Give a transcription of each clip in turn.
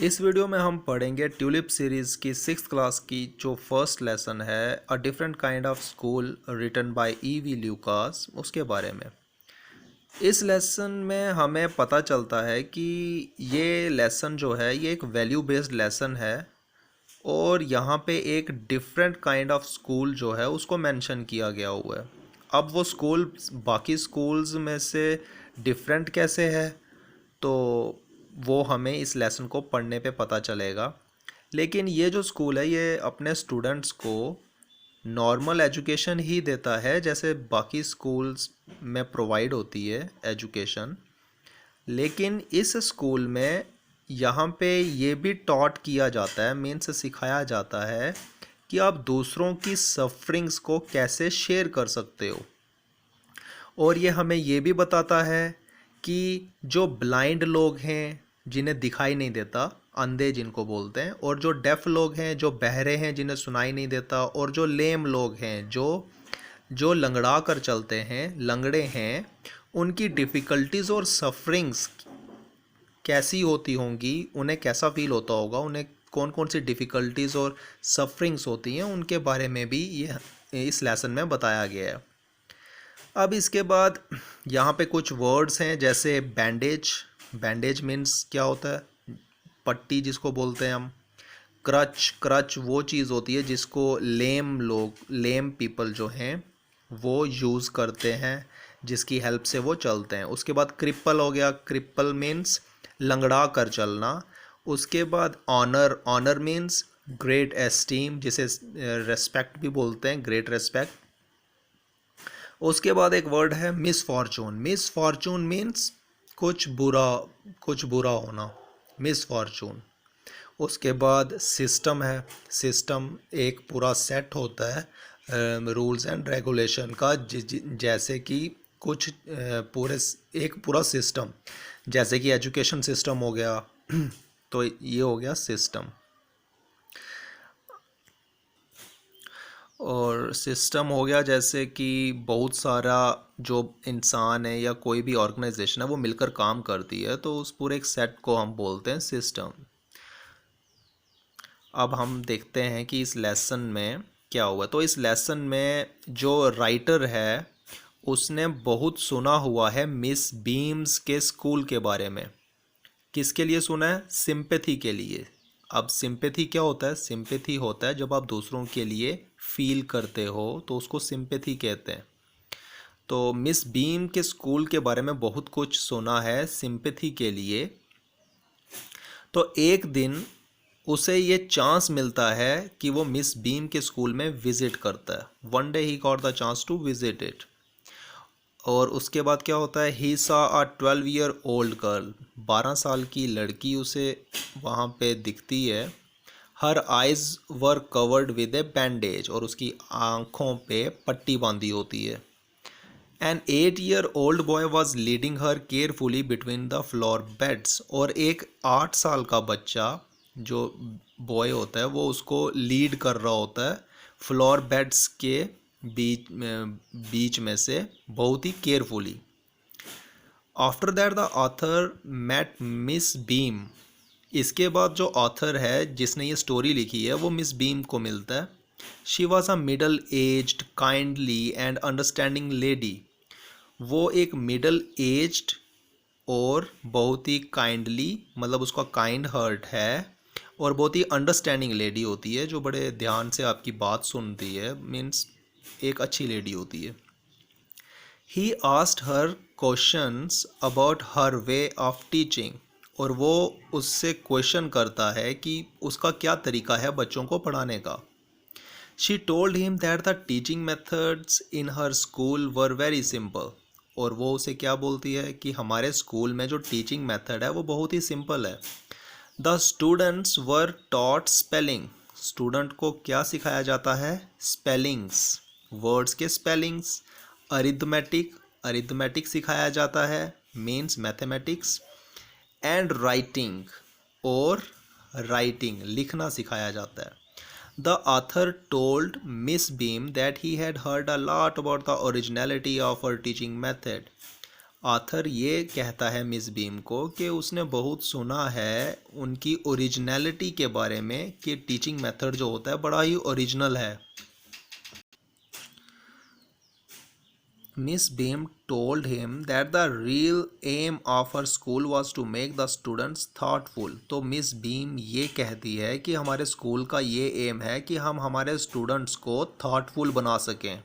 इस वीडियो में हम पढ़ेंगे ट्यूलिप सीरीज़ की सिक्स क्लास की जो फर्स्ट लेसन है a different kind of school written by E V Lucas उसके बारे में। इस लेसन में हमें पता चलता है कि ये लेसन जो है ये एक वैल्यू बेस्ड लेसन है और यहाँ पे एक डिफरेंट काइंड ऑफ स्कूल जो है उसको मेंशन किया गया हुआ है। अब वो स्कूल बाकी स्कूल्स में से डिफरेंट कैसे है तो वो हमें इस लेसन को पढ़ने पे पता चलेगा। लेकिन ये जो स्कूल है ये अपने स्टूडेंट्स को नॉर्मल एजुकेशन ही देता है जैसे बाकी स्कूल्स में प्रोवाइड होती है एजुकेशन। लेकिन इस स्कूल में यहाँ पे ये भी टॉट किया जाता है, मीन्स सिखाया जाता है कि आप दूसरों की सफरिंग्स को कैसे शेयर कर सकते हो। और ये हमें ये भी बताता है कि जो ब्लाइंड लोग हैं जिन्हें दिखाई नहीं देता, अंधे जिनको बोलते हैं, और जो डेफ लोग हैं जो बहरे हैं जिन्हें सुनाई नहीं देता, और जो लेम लोग हैं जो जो लंगड़ा कर चलते हैं, लंगड़े हैं, उनकी डिफ़िकल्टीज़ और सफरिंग्स कैसी होती होंगी, उन्हें कैसा फील होता होगा, उन्हें कौन कौन सी डिफ़िकल्टीज़ और सफरिंग्स होती हैं उनके बारे में भी ये इस लेसन में बताया गया है। अब इसके बाद यहाँ पे कुछ वर्ड्स हैं जैसे बैंडेज। बैंडेज मीन्स क्या होता है? पट्टी जिसको बोलते हैं हम। क्रच, क्रच वो चीज़ होती है जिसको लेम पीपल जो हैं वो यूज़ करते हैं, जिसकी हेल्प से वो चलते हैं। उसके बाद क्रिप्पल हो गया। क्रिप्पल मीन्स लंगड़ा कर चलना। उसके बाद honour, honour means great esteem, जिसे रेस्पेक्ट भी बोलते हैं, ग्रेट रेस्पेक्ट। उसके बाद एक वर्ड है miss Fortune. Miss Fortune means कुछ बुरा होना, मिस फॉर्चून। उसके बाद सिस्टम है। सिस्टम एक पूरा सेट होता है रूल्स एंड रेगुलेशन का, जैसे कि कुछ एक पूरा सिस्टम, जैसे कि एजुकेशन सिस्टम हो गया तो ये हो गया सिस्टम। और सिस्टम हो गया जैसे कि बहुत सारा जो इंसान है या कोई भी ऑर्गेनाइजेशन है वो मिलकर काम करती है, तो उस पूरे एक सेट को हम बोलते हैं सिस्टम। अब हम देखते हैं कि इस लेसन में क्या हुआ। तो इस लेसन में जो राइटर है उसने बहुत सुना हुआ है मिस बीम्स के स्कूल के बारे में। किसके लिए सुना है? सिंपैथी के लिए। अब सिंपैथी क्या होता है? सिंपैथी होता है जब आप दूसरों के लिए फील करते हो तो उसको सिंपैथी कहते हैं। तो मिस बीम के स्कूल के बारे में बहुत कुछ सुना है सिंपैथी के लिए। तो एक दिन उसे ये चांस मिलता है कि वो मिस बीम के स्कूल में विज़िट करता है। One day he got the chance to visit it. और उसके बाद क्या होता है? ही सा अ 12 ईयर ओल्ड गर्ल। 12 साल की लड़की उसे वहाँ पे दिखती है। Her eyes were covered with a bandage, और उसकी आँखों पे पट्टी बांधी होती है। An 8 year old boy was leading her carefully between the flower beds, और एक 8 साल का बच्चा जो बॉय होता है वो उसको लीड कर रहा होता है फ्लोर बेड्स के बीच में से बहुत ही carefully. After that the author met Miss Beam. इसके बाद जो ऑथर है जिसने ये स्टोरी लिखी है वो मिस बीम को मिलता है। She was a middle aged kindly and understanding lady. वो एक मिडल एज्ड और बहुत ही काइंडली, मतलब उसका काइंड हार्ट है, और बहुत ही अंडरस्टैंडिंग लेडी होती है जो बड़े ध्यान से आपकी बात सुनती है, मीन्स एक अच्छी लेडी होती है। He asked her questions about her way of teaching, और वो उससे क्वेश्चन करता है कि उसका क्या तरीका है बच्चों को पढ़ाने का। She told him that the teaching methods in her school were very simple, और वो उसे क्या बोलती है कि हमारे स्कूल में जो टीचिंग मेथड है वो बहुत ही सिंपल है। The students were taught spelling. Student को क्या सिखाया जाता है? स्पेलिंग्स, वर्ड्स के स्पेलिंग्स। अरिथमेटिक, अरिथमेटिक सिखाया जाता है, मीन्स मैथमेटिक्स। एंड राइटिंग, और राइटिंग लिखना सिखाया जाता है। The author told Miss Beam that he had heard a lot about the originality of her teaching method. Author ये कहता है मिस बीम को कि उसने बहुत सुना है उनकी ओरिजिनलिटी के बारे में कि टीचिंग मेथड जो होता है बड़ा ही ओरिजिनल है। Miss Beam told him that the real aim of her school was to make the students thoughtful। तो मिस बीम ये कहती है कि हमारे स्कूल का ये एम है कि हम हमारे स्टूडेंट्स को थॉटफुल बना सकें।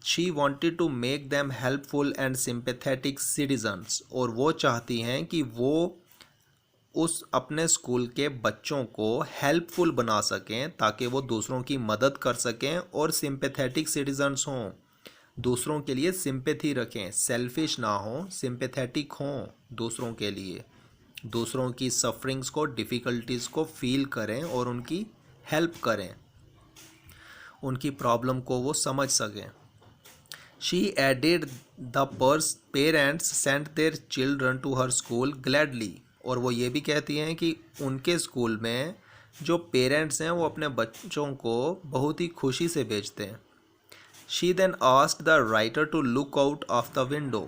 She wanted to make them helpful and sympathetic citizens। और वो चाहती हैं कि वो उस अपने स्कूल के बच्चों को हेल्पफुल बना सकें ताकि वो दूसरों की मदद कर सकें और सिंपैथेटिक सिटीजन्स हों, दूसरों के लिए सिंपैथी रखें, सेल्फिश ना हों, सिंपैथेटिक हों दूसरों के लिए, दूसरों की सफरिंग्स को, डिफ़िकल्टीज़ को फील करें और उनकी हेल्प करें, उनकी प्रॉब्लम को वो समझ सकें। She added the parents sent their children to her school gladly। और वो ये भी कहती हैं कि उनके स्कूल में जो पेरेंट्स हैं वो अपने बच्चों को बहुत ही खुशी से भेजते हैं। She then asked the writer to look out of the window।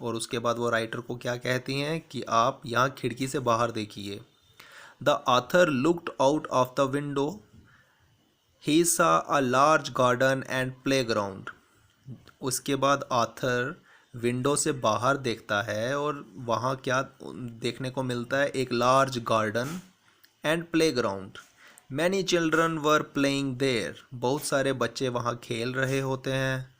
और उसके बाद वो राइटर को क्या कहती हैं कि आप यहाँ खिड़की से बाहर देखिए। The author looked out of the window। He saw a large garden and playground। उसके बाद आथर विंडो से बाहर देखता है और वहाँ क्या देखने को मिलता है, एक large garden and playground. Many children were playing there. बहुत सारे बच्चे वहाँ खेल रहे होते हैं।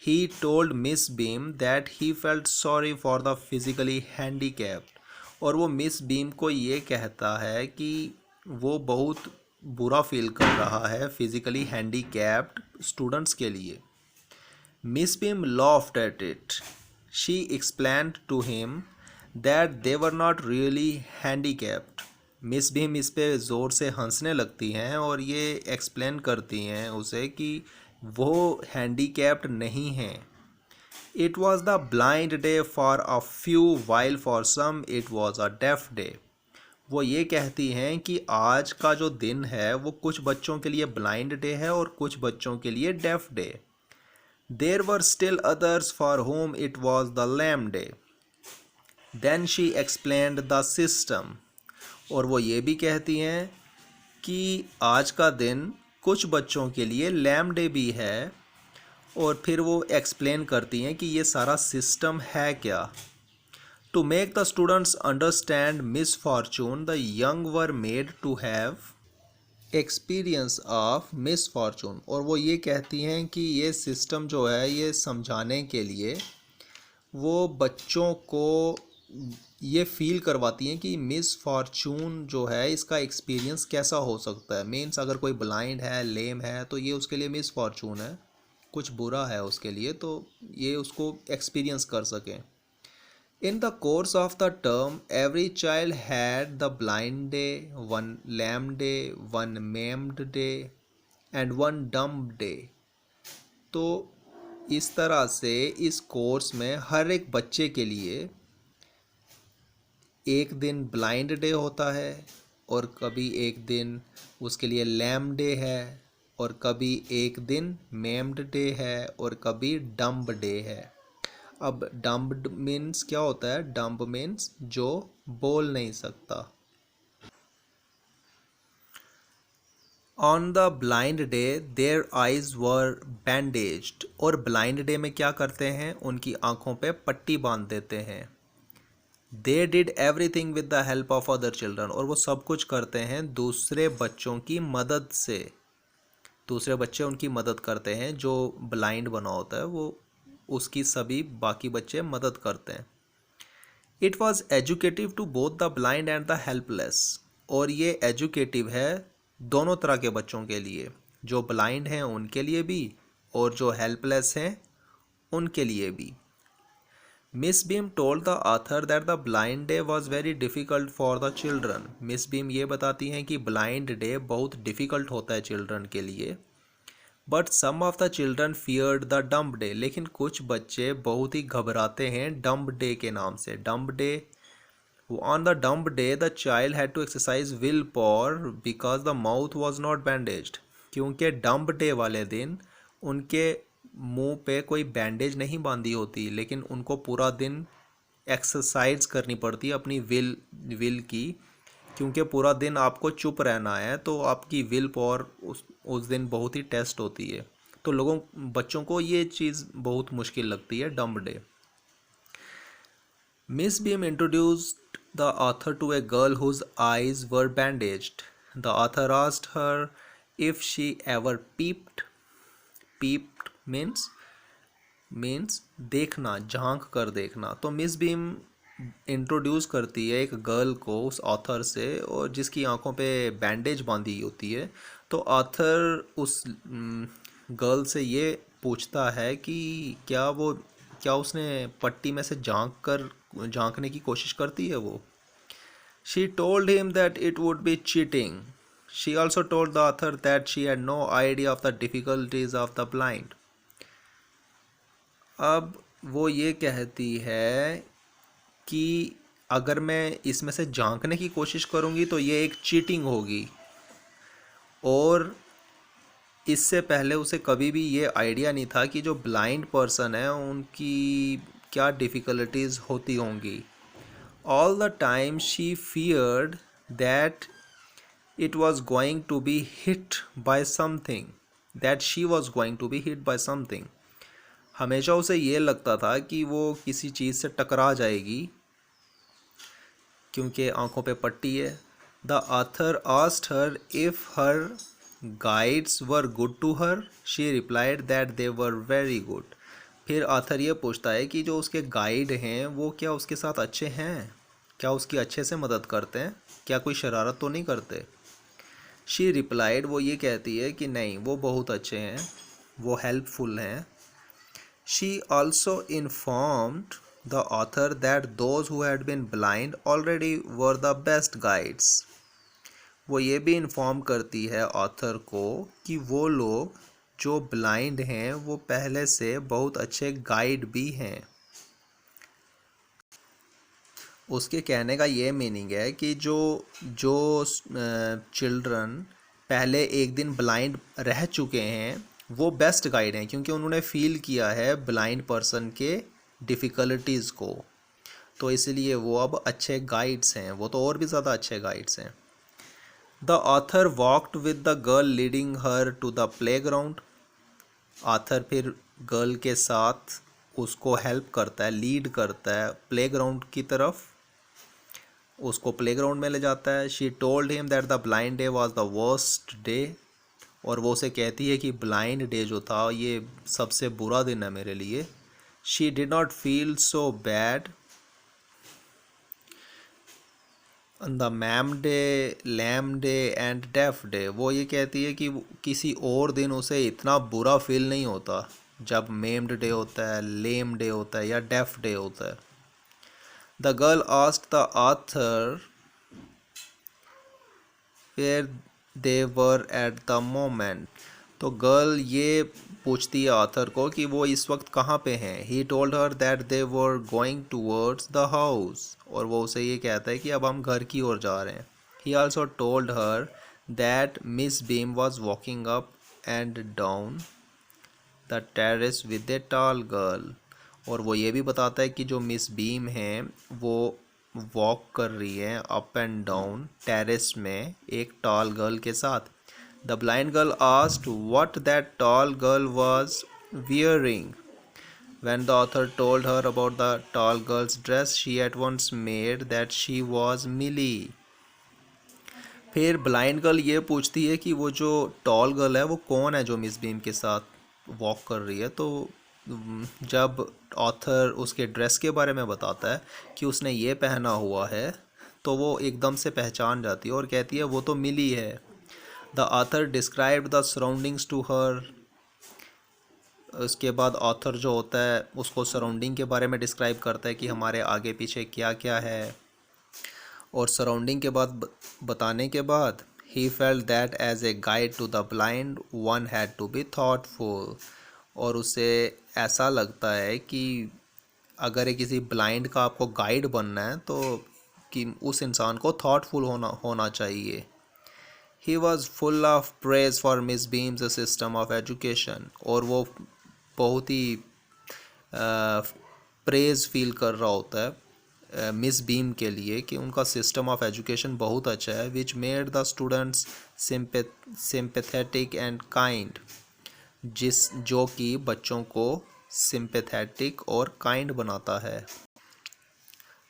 He told Miss Beam that he felt sorry for the physically handicapped. और वो मिस बीम को ये कहता है कि वो बहुत बुरा फील कर रहा है फिजिकली हैंडीकैप्ड स्टूडेंट्स के लिए। Miss Beam laughed at it। She explained to him that they were not really handicapped। Miss beam इस पे ज़ोर से हंसने लगती हैं और ये एक्सप्लेन करती हैं उसे कि वो हैंडीकैप्ड नहीं हैं। It was the blind day for a few while for some it was a deaf day। वो ये कहती हैं कि आज का जो दिन है वो कुछ बच्चों के लिए ब्लाइंड डे है और कुछ बच्चों के लिए deaf day. There were still others for whom it was the lame day। Then she explained the system। और वो ये भी कहती हैं कि आज का दिन कुछ बच्चों के लिए लैम डे भी है और फिर वो एक्सप्लेन करती हैं कि ये सारा सिस्टम है क्या। To make the students understand misfortune, the young were made to have experience of misfortune. और वो ये कहती हैं कि ये सिस्टम जो है ये समझाने के लिए वो बच्चों को ये फील करवाती हैं कि मिसफॉर्चून जो है इसका एक्सपीरियंस कैसा हो सकता है। मीन्स अगर कोई ब्लाइंड है, लेम है, तो ये उसके लिए मिसफॉर्चून है, कुछ बुरा है उसके लिए, तो ये उसको एक्सपीरियंस कर सकें। In the course of the term, every child had the blind day, one lame day, one maimed day, and one dumb day। तो इस तरह से इस कोर्स में हर एक बच्चे के लिए एक दिन ब्लाइंड डे होता है और कभी एक दिन उसके लिए लैम डे है और कभी एक दिन मेम्ड डे है और कभी डम्ब डे है। अब डम्ब्ड मीन्स क्या होता है? डम्ब मीन्स जो बोल नहीं सकता। On the blind day their eyes were bandaged. और ब्लाइंड डे में क्या करते हैं? उनकी आंखों पे पट्टी बांध देते हैं। They did everything with the help of other children. और वो सब कुछ करते हैं दूसरे बच्चों की मदद से। दूसरे बच्चे उनकी मदद करते हैं, जो ब्लाइंड बना होता है वो उसकी सभी बाकी बच्चे मदद करते हैं। It was educative to both the blind and the helpless. और ये एजुकेटिव है दोनों तरह के बच्चों के लिए, जो ब्लाइंड हैं उनके लिए भी और जो हेल्पलेस हैं उनके लिए भी। Miss beam told the author that the blind day was very difficult for the children. Miss beam ये बताती हैं कि ब्लाइंड डे बहुत डिफ़िकल्ट होता है चिल्ड्रन के लिए। But some of the children feared the dumb day. लेकिन कुछ बच्चे बहुत ही घबराते हैं डम्ब डे के नाम से। Dumb day, on the dumb day the child had to exercise will power because the mouth was not bandaged. क्योंकि डम्ब डे वाले दिन उनके मुंह पे कोई बैंडेज नहीं बांधी होती, लेकिन उनको पूरा दिन एक्सरसाइज करनी पड़ती है अपनी विल की, क्योंकि पूरा दिन आपको चुप रहना है, तो आपकी विल पावर उस दिन बहुत ही टेस्ट होती है। तो बच्चों को ये चीज़ बहुत मुश्किल लगती है, dumb day. Miss Beam introduced the author to a girl whose eyes were bandaged. The author asked her if she ever peeped. Peeped means देखना, झांक कर देखना। तो मिस बीम इंट्रोड्यूस करती है एक गर्ल को उस ऑथर से, और जिसकी आंखों पे बैंडेज बांधी होती है। तो ऑथर उस गर्ल से ये पूछता है कि क्या उसने पट्टी में से झांकने की कोशिश करती है वो। She told him that it would be cheating. She also told the author that she had no idea of the difficulties of the blind. अब वो ये कहती है कि अगर मैं इसमें से झांकने की कोशिश करूँगी तो ये एक चीटिंग होगी, और इससे पहले उसे कभी भी ये आइडिया नहीं था कि जो ब्लाइंड पर्सन है उनकी क्या डिफ़िकल्टीज़ होती होंगी। All the time she feared that it was going to be hit by something, that she was going to be hit by something. हमेशा उसे ये लगता था कि वो किसी चीज़ से टकरा जाएगी, क्योंकि आंखों पे पट्टी है। The author asked her if her guides were good to her. She replied that they were very good. फिर ऑथर ये पूछता है कि जो उसके गाइड हैं वो क्या उसके साथ अच्छे हैं, क्या उसकी अच्छे से मदद करते हैं, क्या कोई शरारत तो नहीं करते। शी रिप्लाइड, वो ये कहती है कि नहीं, वो बहुत अच्छे हैं, वो हेल्पफुल हैं। She also informed the author that those who had been blind already were the best guides. वो ये भी इन्फॉर्म करती है ऑथर को कि वो लोग जो ब्लाइंड हैं वो पहले से बहुत अच्छे गाइड भी हैं। उसके कहने का ये मीनिंग है कि जो जो चिल्ड्रन पहले एक दिन ब्लाइंड रह चुके हैं वो बेस्ट गाइड हैं, क्योंकि उन्होंने फील किया है ब्लाइंड पर्सन के डिफ़िकल्टीज़ को, तो इसलिए वो अब अच्छे गाइड्स हैं, वो तो और भी ज़्यादा अच्छे गाइड्स हैं। The author walked with the girl leading her to the playground. Author फिर गर्ल के साथ उसको हेल्प करता है, लीड करता है प्ले ग्राउंड की तरफ, उसको प्ले ग्राउंड में ले जाता है। She told him that the blind day was the worst day, और वो उसे कहती है कि ब्लाइंड डे जो था ये सबसे बुरा दिन है मेरे लिए। She did not feel so bad the ma'am day, lame day and deaf day. वो ये कहती है कि किसी और दिन उसे इतना बुरा फील नहीं होता जब मेम्ड डे होता है, लेम डे होता है या डेफ डे होता है। The girl asked the author where they were at the moment. तो गर्ल ये पूछती है ऑथर को कि वो इस वक्त कहाँ पे हैं। He told her that they were going towards the house, और वो उसे ये कहता है कि अब हम घर की ओर जा रहे हैं। ही also told her that miss beam was walking up and down the terrace with a tall girl, और वो ये भी बताता है कि जो मिस बीम हैं वो वॉक कर रही हैं अप एंड डाउन टेरेस में एक टॉल गर्ल के साथ। The blind girl asked what that tall girl was wearing. When the author told her about the tall girl's dress, she at once made that she was Millie. फिर blind girl ये पूछती है कि वो जो tall girl है वो कौन है जो मिस बीम के साथ वॉक कर रही है। तो जब ऑथर उसके ड्रेस के बारे में बताता है कि उसने ये पहना हुआ है, तो वो एकदम से पहचान जाती है और कहती है वो तो मिली है। The author described the surroundings to her. उसके बाद ऑथर जो होता है उसको सराउंडिंग के बारे में डिस्क्राइब करता है कि हमारे आगे पीछे क्या क्या है, और सराउंडिंग के बाद बताने के बाद he felt that as a guide to the blind one had to be thoughtful, और उसे ऐसा लगता है कि अगर किसी ब्लाइंड का आपको गाइड बनना है तो कि उस इंसान को थॉटफुल होना चाहिए। He was full of praise for Miss Beam's system of education, और वो बहुत ही प्रेज फील कर रहा होता है मिस बीम के लिए कि उनका सिस्टम ऑफ एजुकेशन बहुत अच्छा है, which made the students sympathetic and kind, जो कि बच्चों को सिंपैथेटिक और काइंड बनाता है।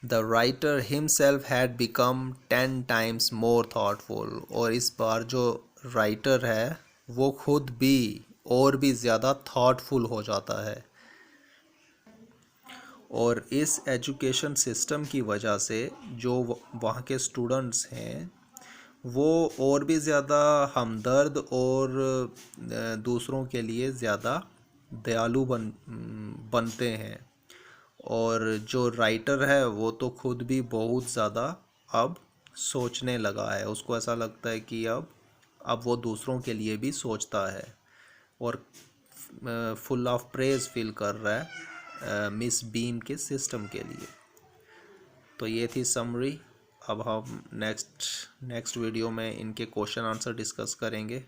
The writer himself had become 10 times more thoughtful, और इस बार जो राइटर है वो खुद भी और भी ज़्यादा थाटफुल हो जाता है। और इस एजुकेशन सिस्टम की वजह से जो वहाँ के स्टूडेंट्स हैं वो और भी ज़्यादा हमदर्द और दूसरों के लिए ज़्यादा दयालु बनते हैं। और जो राइटर है वो तो खुद भी बहुत ज़्यादा अब सोचने लगा है, उसको ऐसा लगता है कि अब वो दूसरों के लिए भी सोचता है और फुल ऑफ प्रेज फील कर रहा है मिस बीम के सिस्टम के लिए। तो ये थी समरी। अब हम नेक्स्ट वीडियो में इनके क्वेश्चन आंसर डिस्कस करेंगे।